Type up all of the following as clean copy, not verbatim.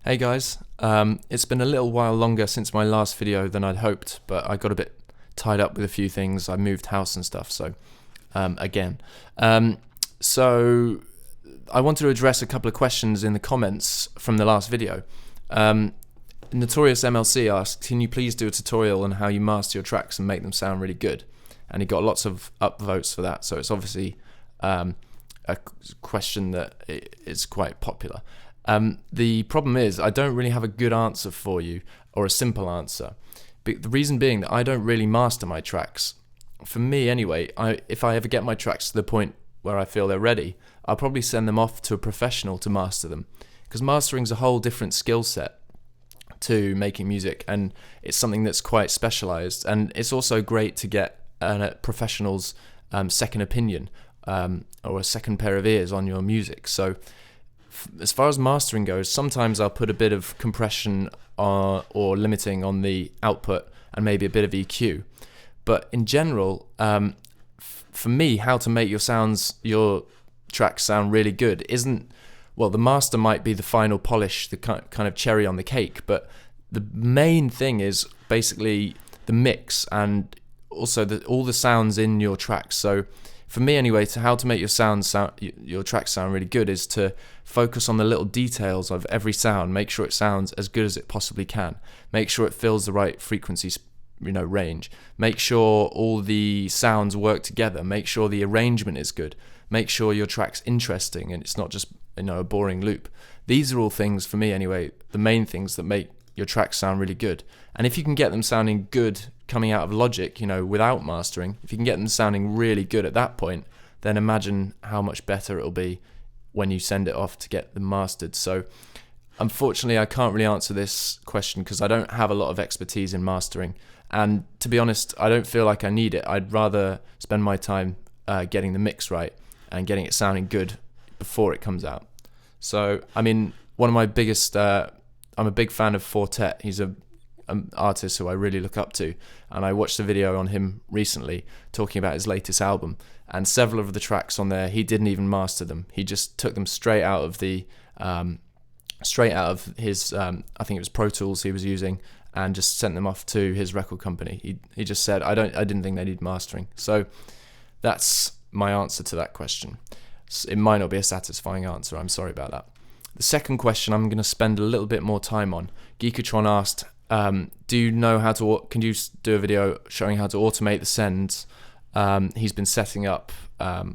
Hey guys, it's been a little while longer since my last video than I'd hoped, but I got a bit tied up with a few things. I moved house and stuff, so again. So I wanted to address a couple of questions in the comments from the last video. Notorious MLC asked, can you please do a tutorial on how you master your tracks and make them sound really good? And he got lots of upvotes for that, so it's obviously a question that is quite popular. The problem is I don't really have a good answer for you, or a simple answer. But the reason being that I don't really master my tracks. For me anyway, if I ever get my tracks to the point where I feel they're ready, I'll probably send them off to a professional to master them. Because mastering's a whole different skill set to making music, and it's something that's quite specialized, and it's also great to get a professional's second opinion or a second pair of ears on your music. So as far as mastering goes, sometimes I'll put a bit of compression or limiting on the output and maybe a bit of EQ. But in general, for me, how to make your tracks sound really good isn't, well, the master might be the final polish, the kind of cherry on the cake, but the main thing is basically the mix and also all the sounds in your tracks. So for me anyway, how to make your tracks sound really good is to focus on the little details of every sound. Make sure it sounds as good as it possibly can. Make sure it fills the right frequency, range. Make sure all the sounds work together. Make sure the arrangement is good. Make sure your track's interesting and it's not just a boring loop. These are all things, for me anyway, the main things that make your tracks sound really good. And if you can get them sounding good coming out of Logic, without mastering, if you can get them sounding really good at that point, then imagine how much better it'll be when you send it off to get them mastered. So unfortunately, I can't really answer this question because I don't have a lot of expertise in mastering. And to be honest, I don't feel like I need it. I'd rather spend my time getting the mix right and getting it sounding good before it comes out. So, one of my biggest, I'm a big fan of Fortet. He's an artist who I really look up to, and I watched a video on him recently talking about his latest album, and several of the tracks on there he didn't even master them. He just took them straight out of his I think it was Pro Tools he was using, and just sent them off to his record company. He just said I didn't think they need mastering. So that's my answer to that question. It might not be a satisfying answer, I'm sorry about that. The second question I'm going to spend a little bit more time on. Geekatron asked, do you know can you do a video showing how to automate the sends? He's been setting up,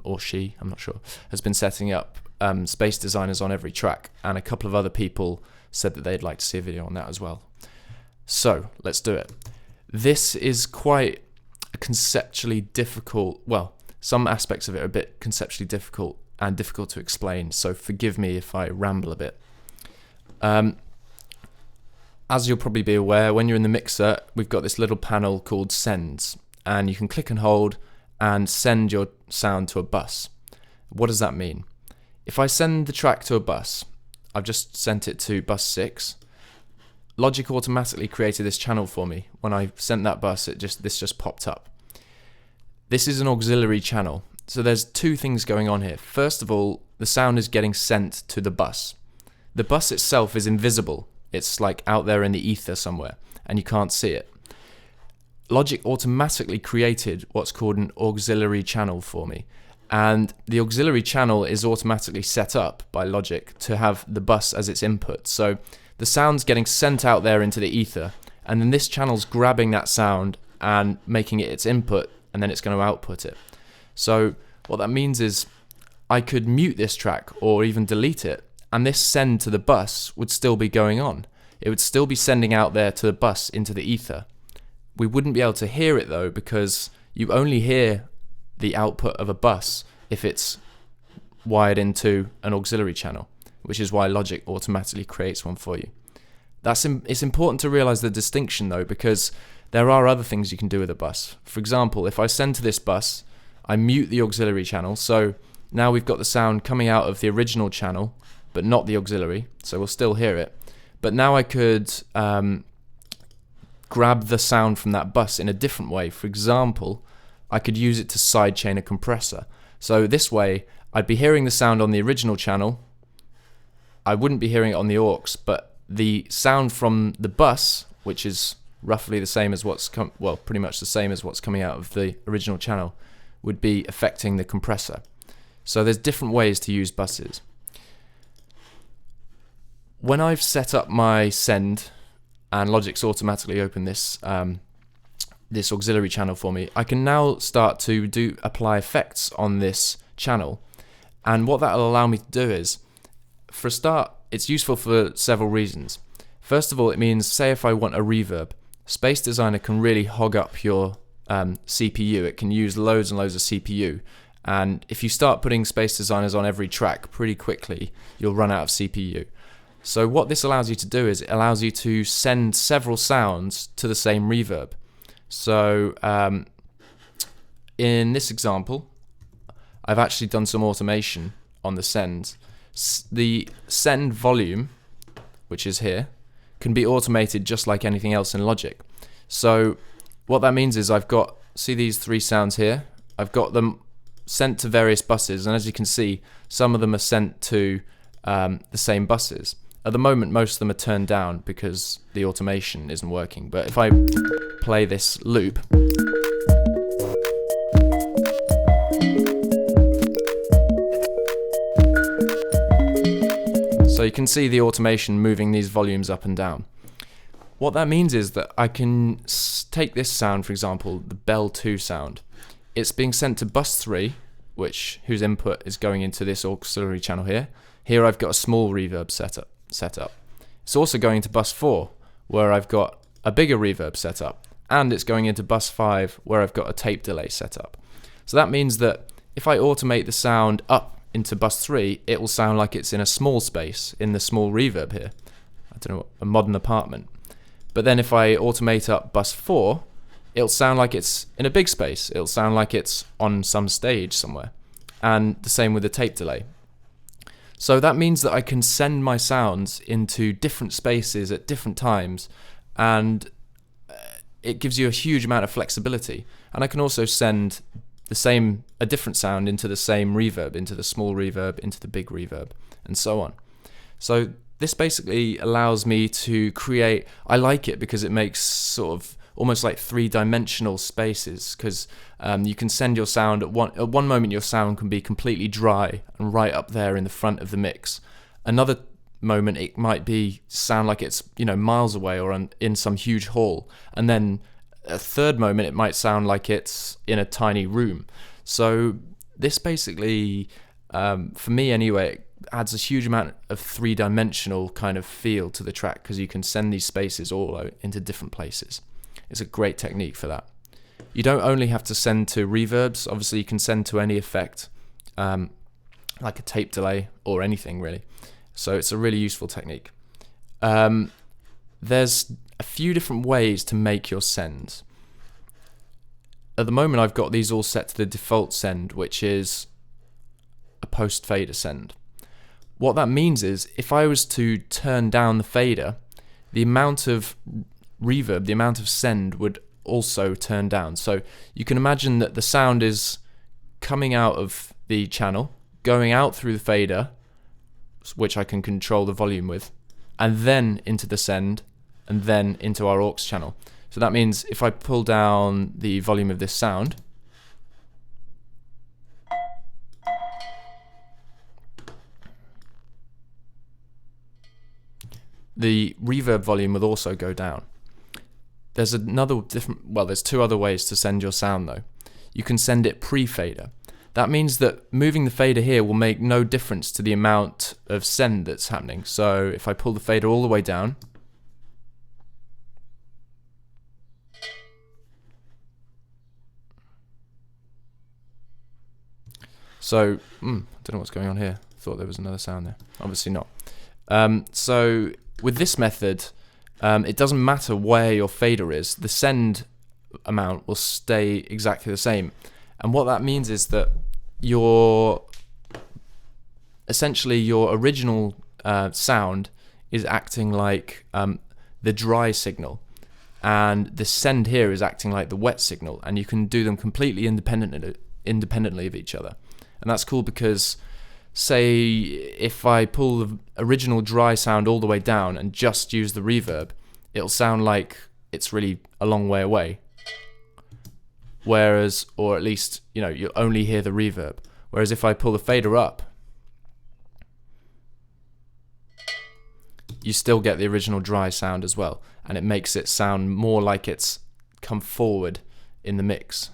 or she, I'm not sure, has been setting up space designers on every track, and a couple of other people said that they'd like to see a video on that as well. So let's do it. This is quite a conceptually difficult, well, some aspects of it are a bit conceptually difficult and difficult to explain, so forgive me if I ramble a bit. As you'll probably be aware, when you're in the mixer, we've got this little panel called Sends, and you can click and hold and send your sound to a bus. What does that mean? If I send the track to a bus, I've just sent it to bus 6, Logic automatically created this channel for me. When I sent that bus, this just popped up. This is an auxiliary channel. So there's two things going on here. First of all, the sound is getting sent to the bus. The bus itself is invisible. It's like out there in the ether somewhere, and you can't see it. Logic automatically created what's called an auxiliary channel for me. And the auxiliary channel is automatically set up by Logic to have the bus as its input. So the sound's getting sent out there into the ether, and then this channel's grabbing that sound and making it its input, and then it's going to output it. So what that means is I could mute this track or even delete it, and this send to the bus would still be going on. It would still be sending out there to the bus into the ether. We wouldn't be able to hear it though, because you only hear the output of a bus if it's wired into an auxiliary channel, which is why Logic automatically creates one for you. It's important to realize the distinction though, because there are other things you can do with a bus. For example, if I send to this bus, I mute the auxiliary channel, so now we've got the sound coming out of the original channel, but not the auxiliary, so we'll still hear it. But now I could grab the sound from that bus in a different way. For example, I could use it to sidechain a compressor. So this way, I'd be hearing the sound on the original channel, I wouldn't be hearing it on the aux, but the sound from the bus, which is roughly the same as pretty much the same as what's coming out of the original channel, would be affecting the compressor. So there's different ways to use buses. When I've set up my send and Logic's automatically opened this this auxiliary channel for me, I can now start to apply effects on this channel. And what that'll allow me to do is, for a start, it's useful for several reasons. First of all, it means, say if I want a reverb, Space Designer can really hog up your CPU. It can use loads and loads of CPU. And if you start putting Space Designers on every track, pretty quickly you'll run out of CPU. So what this allows you to do is it allows you to send several sounds to the same reverb. So in this example, I've actually done some automation on the sends. The send volume, which is here, can be automated just like anything else in Logic. So what that means is see these 3 sounds here? I've got them sent to various buses, and as you can see, some of them are sent to the same buses. At the moment, most of them are turned down because the automation isn't working. But if I play this loop, so you can see the automation moving these volumes up and down. What that means is that I can take this sound, for example, the Bell 2 sound. It's being sent to bus 3, whose input is going into this auxiliary channel here. Here I've got a small reverb set up. It's also going to bus 4, where I've got a bigger reverb set up, and it's going into bus 5, where I've got a tape delay set up. So that means that if I automate the sound up into bus 3, it will sound like it's in a small space, in the small reverb here. I don't know, a modern apartment. But then if I automate up bus 4, it'll sound like it's in a big space. It'll sound like it's on some stage somewhere. And the same with the tape delay. So that means that I can send my sounds into different spaces at different times, and it gives you a huge amount of flexibility. And I can also send a different sound into the same reverb, into the small reverb, into the big reverb, and so on. So this basically allows me to create, I like it because it makes sort of almost like 3-dimensional spaces, because you can send your sound at one moment your sound can be completely dry and right up there in the front of the mix. Another moment it might sound like it's miles away or in some huge hall, and then a third moment it might sound like it's in a tiny room. So this basically, for me anyway, adds a huge amount of 3-dimensional kind of feel to the track, because you can send these spaces all out into different places. It's a great technique for that. You don't only have to send to reverbs. Obviously you can send to any effect, like a tape delay or anything really. So it's a really useful technique. There's a few different ways to make your sends. At the moment I've got these all set to the default send, which is a post fader send. What that means is if I was to turn down the fader, the amount of reverb, the amount of send would also turn down. So you can imagine that the sound is coming out of the channel, going out through the fader, which I can control the volume with, and then into the send, and then into our aux channel. So that means if I pull down the volume of this sound, the reverb volume will also go down. There's there's 2 other ways to send your sound though. You can send it pre-fader. That means that moving the fader here will make no difference to the amount of send that's happening. So if I pull the fader all the way down, so I don't know what's going on here. Thought there was another sound there. Obviously not. So with this method, it doesn't matter where your fader is, the send amount will stay exactly the same. And what that means is that essentially your original sound is acting like the dry signal, and the send here is acting like the wet signal, and you can do them completely independently of each other. And that's cool because say if I pull the original dry sound all the way down and just use the reverb, it'll sound like it's really a long way away. Whereas, or at least, you know, you'll only hear the reverb. Whereas if I pull the fader up, you still get the original dry sound as well, and it makes it sound more like it's come forward in the mix.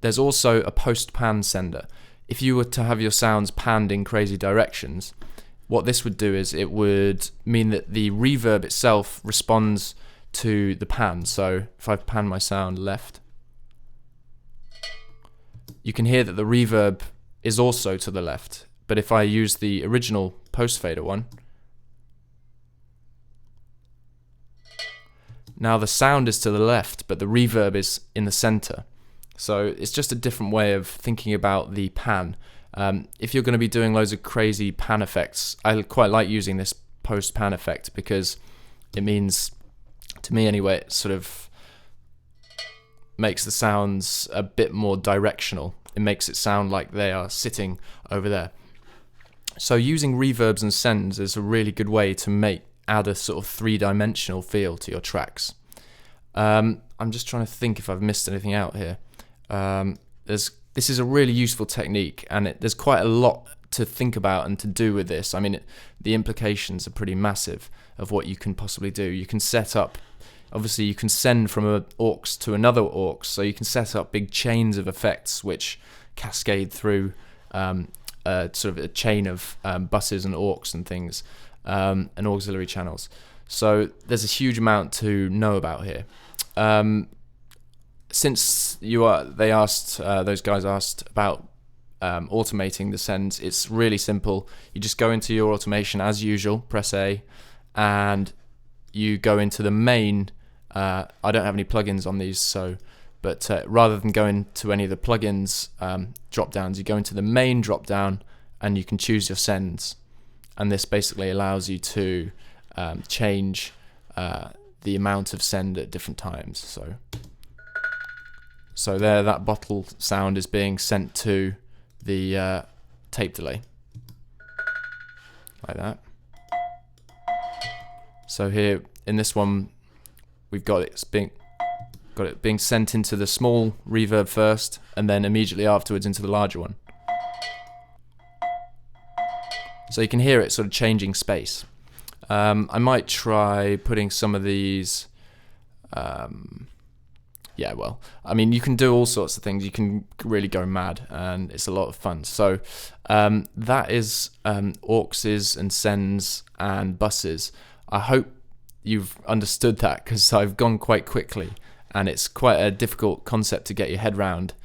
There's also a post-pan sender. If you were to have your sounds panned in crazy directions, what this would do is it would mean that the reverb itself responds to the pan. So if I pan my sound left, you can hear that the reverb is also to the left. But if I use the original post-fader one, now the sound is to the left, but the reverb is in the center. So it's just a different way of thinking about the pan. If you're going to be doing loads of crazy pan effects, I quite like using this post-pan effect because it means, to me anyway, it sort of makes the sounds a bit more directional. It makes it sound like they are sitting over there. So using reverbs and sends is a really good way to add a sort of three-dimensional feel to your tracks. I'm just trying to think if I've missed anything out here. This is a really useful technique, and there's quite a lot to think about and to do with this. I mean, the implications are pretty massive of what you can possibly do. You can set up, obviously you can send from an aux to another aux, so you can set up big chains of effects which cascade through sort of a chain of buses and aux and things, and auxiliary channels. So there's a huge amount to know about here. Since those guys asked about automating the sends, it's really simple. You just go into your automation as usual, press A, and you go into the main. I don't have any plugins on these, but rather than going to any of the plugins drop downs, you go into the main drop down and you can choose your sends. And this basically allows you to change the amount of send at different times. So there, that bottle sound is being sent to the tape delay, like that. So here in this one, we've got it being sent into the small reverb first, and then immediately afterwards into the larger one. So you can hear it sort of changing space. I might try putting some of these. Yeah, well, I mean, you can do all sorts of things. You can really go mad, and it's a lot of fun. So that is auxes and sends and buses. I hope you've understood that, because I've gone quite quickly, and it's quite a difficult concept to get your head around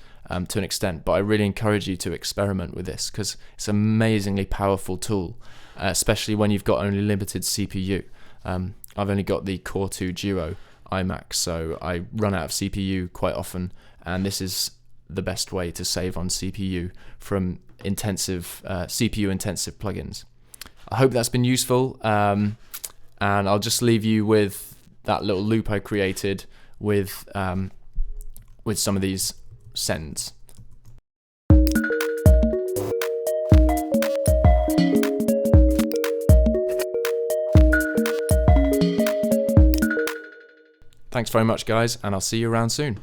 to an extent. But I really encourage you to experiment with this, because it's an amazingly powerful tool, especially when you've got only limited CPU. I've only got the Core 2 Duo iMac, so I run out of CPU quite often, and this is the best way to save on CPU from CPU intensive plugins. I hope that's been useful, and I'll just leave you with that little loop I created with some of these sends. Thanks very much, guys, and I'll see you around soon.